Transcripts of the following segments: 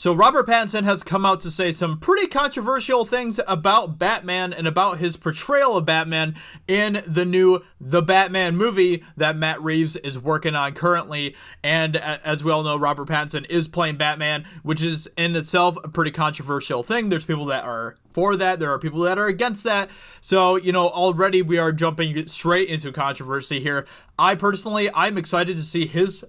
So Robert Pattinson has come out to say some pretty controversial things about Batman and about his portrayal of Batman in the new The Batman movie that Matt Reeves is working on currently. And as we all know, Robert Pattinson is playing Batman, which is in itself a pretty controversial thing. There's people that are for that. There are people that are against that. So, already we are jumping straight into controversy here. I'm excited to see his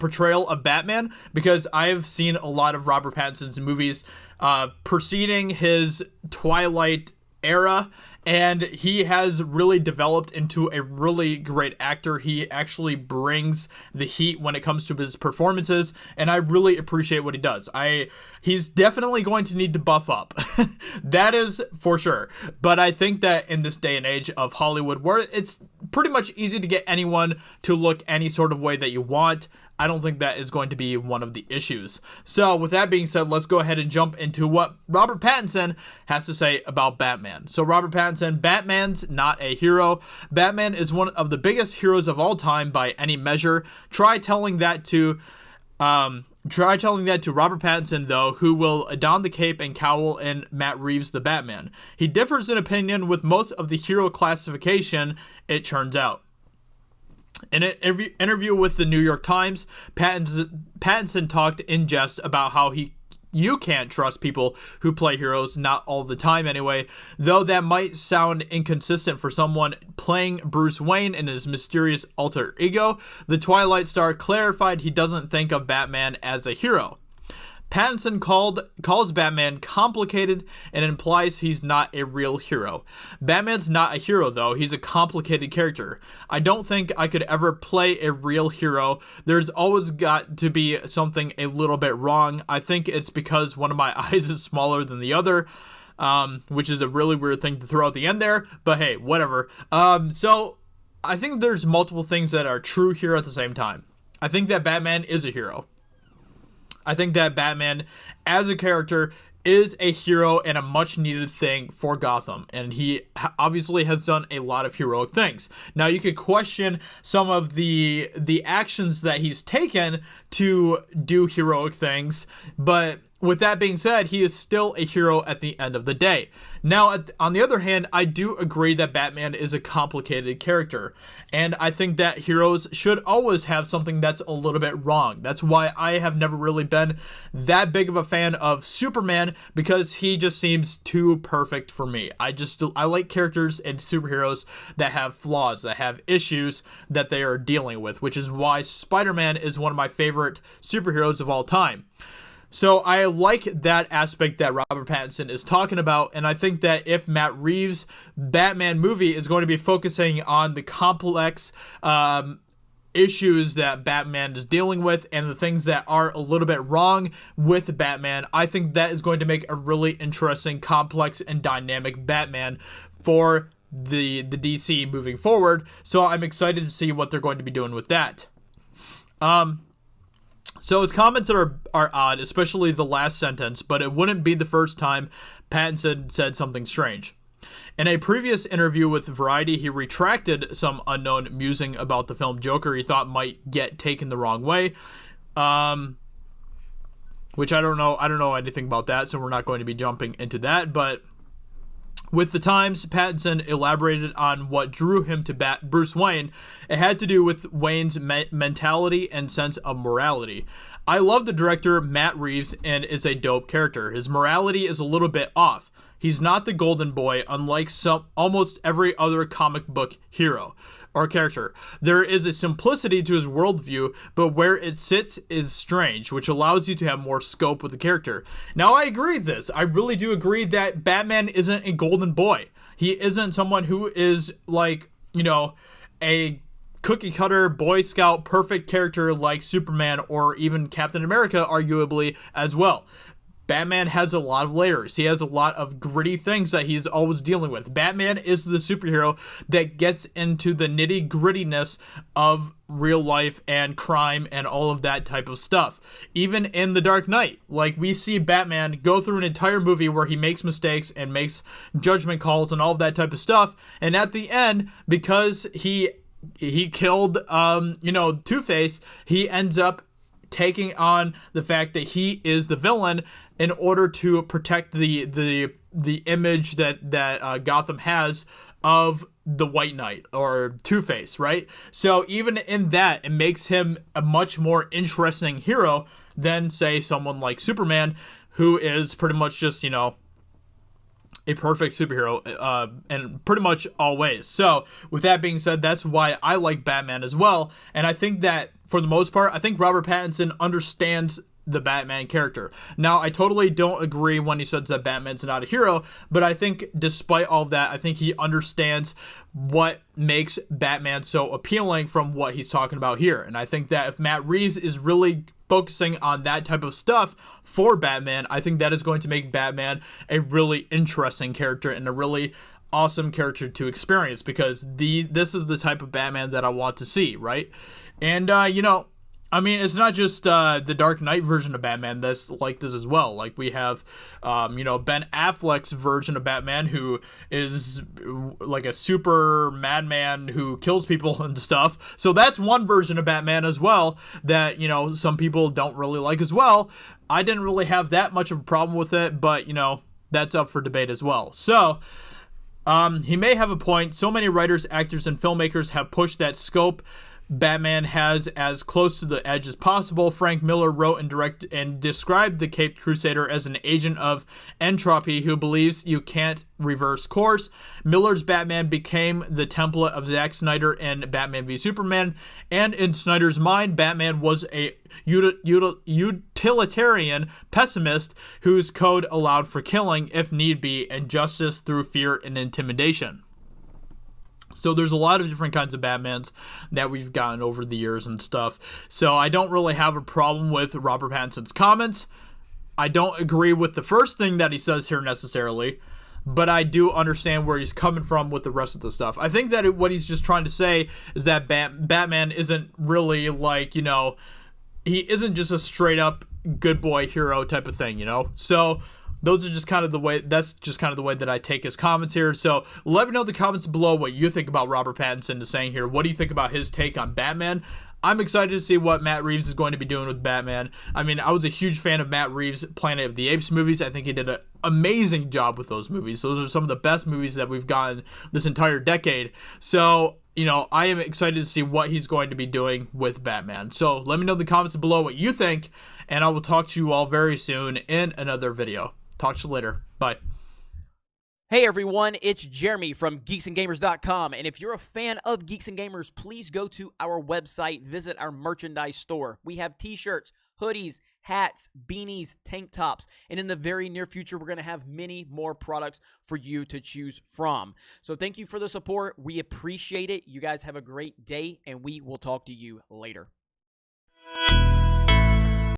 portrayal of Batman, because I've seen a lot of Robert Pattinson's movies preceding his Twilight era, and he has really developed into a really great actor. He actually brings the heat when it comes to his performances, and I really appreciate what he does. He's definitely going to need to buff up. That is for sure. But I think that in this day and age of Hollywood, where it's pretty much easy to get anyone to look any sort of way that you want, I don't think that is going to be one of the issues. So with that being said, let's go ahead and jump into what Robert Pattinson has to say about Batman. So Robert Pattinson, Batman's not a hero. Batman is one of the biggest heroes of all time by any measure. Try telling that to Robert Pattinson, though, who will don the cape and cowl in Matt Reeves' The Batman. He differs in opinion with most of the hero classification, it turns out. In an interview with the New York Times, Pattinson talked in jest about how you can't trust people who play heroes, not all the time anyway, though that might sound inconsistent for someone playing Bruce Wayne in his mysterious alter ego. The Twilight star clarified he doesn't think of Batman as a hero. Pattinson calls Batman complicated and implies he's not a real hero. Batman's not a hero, though. He's a complicated character. I don't think I could ever play a real hero. There's always got to be something a little bit wrong. I think it's because one of my eyes is smaller than the other, which is a really weird thing to throw at the end there. But hey, whatever. So I think there's multiple things that are true here at the same time. I think that Batman is a hero. I think that Batman, as a character, is a hero and a much needed thing for Gotham, and he obviously has done a lot of heroic things. Now, you could question some of the actions that he's taken to do heroic things, but with that being said, he is still a hero at the end of the day. Now, on the other hand, I do agree that Batman is a complicated character, and I think that heroes should always have something that's a little bit wrong. That's why I have never really been that big of a fan of Superman, because he just seems too perfect for me. I like characters and superheroes that have flaws, that have issues that they are dealing with, which is why Spider-Man is one of my favorite superheroes of all time. So I like that aspect that Robert Pattinson is talking about, and I think that if Matt Reeves' Batman movie is going to be focusing on the complex issues that Batman is dealing with and the things that are a little bit wrong with Batman, I think that is going to make a really interesting, complex, and dynamic Batman for the DC moving forward. So I'm excited to see what they're going to be doing with that. So his comments are odd, especially the last sentence, but it wouldn't be the first time Pattinson said something strange. In a previous interview with Variety, he retracted some unknown musing about the film Joker he thought might get taken the wrong way, which I don't know anything about that, so we're not going to be jumping into that, but with the Times, Pattinson elaborated on what drew him to Bruce Wayne. It had to do with Wayne's mentality and sense of morality. I love the director, Matt Reeves, and is a dope character. His morality is a little bit off. He's not the golden boy, unlike almost every other comic book hero or character. There is a simplicity to his worldview, but where it sits is strange, which allows you to have more scope with the character. Now, I agree with this. I really do agree that Batman isn't a golden boy. He isn't someone who is like, a cookie cutter Boy Scout perfect character like Superman or even Captain America, arguably, as well. Batman has a lot of layers. He has a lot of gritty things that he's always dealing with. Batman is the superhero that gets into the nitty-grittiness of real life and crime and all of that type of stuff. Even in The Dark Knight, we see Batman go through an entire movie where he makes mistakes and makes judgment calls and all of that type of stuff. And at the end, because he killed, Two-Face, he ends up taking on the fact that he is the villain in order to protect the image that Gotham has of the White Knight or Two-Face, right? So even in that, it makes him a much more interesting hero than, say, someone like Superman, who is pretty much just, you know, a perfect superhero in pretty much all ways. So with that being said, that's why I like Batman as well. And I think that for the most part, I think Robert Pattinson understands the Batman character. Now, I totally don't agree when he says that Batman's not a hero, but I think despite all of that, I think he understands what makes Batman so appealing from what he's talking about here. And I think that if Matt Reeves is really focusing on that type of stuff for Batman, I think that is going to make Batman a really interesting character and a really awesome character to experience, because this is the type of Batman that I want to see, right? And, you know, I mean, it's not just the Dark Knight version of Batman that's like this as well. Like, we have, you know, Ben Affleck's version of Batman, who is like a super madman who kills people and stuff. So that's one version of Batman as well that, you know, some people don't really like as well. I didn't really have that much of a problem with it, but, you know, that's up for debate as well. So he may have a point. So many writers, actors, and filmmakers have pushed that scope Batman has as close to the edge as possible. Frank Miller wrote and directed and described the Caped Crusader as an agent of entropy who believes you can't reverse course. Miller's Batman became the template of Zack Snyder in Batman v Superman, and in Snyder's mind, Batman was a utilitarian pessimist whose code allowed for killing, if need be, and justice through fear and intimidation. So there's a lot of different kinds of Batmans that we've gotten over the years and stuff. So I don't really have a problem with Robert Pattinson's comments. I don't agree with the first thing that he says here necessarily, but I do understand where he's coming from with the rest of the stuff. I think that what he's just trying to say is that Batman isn't really like, you know, he isn't just a straight up good boy hero type of thing, you know? So those are just kind of the way, that's just kind of the way that I take his comments here. So let me know in the comments below what you think about Robert Pattinson is saying here. What do you think about his take on Batman? I'm excited to see what Matt Reeves is going to be doing with Batman. I mean, I was a huge fan of Matt Reeves' Planet of the Apes movies. I think he did an amazing job with those movies. Those are some of the best movies that we've gotten this entire decade. So, you know, I am excited to see what he's going to be doing with Batman. So let me know in the comments below what you think, and I will talk to you all very soon in another video. Talk to you later. Bye. Hey everyone, it's Jeremy from geeksandgamers.com, and if you're a fan of Geeks and Gamers, please go to our website, visit our merchandise store. We have t-shirts, hoodies, hats, beanies, tank tops, and in the very near future, we're going to have many more products for you to choose from. So thank you for the support. We appreciate it. You guys have a great day, and we will talk to you later.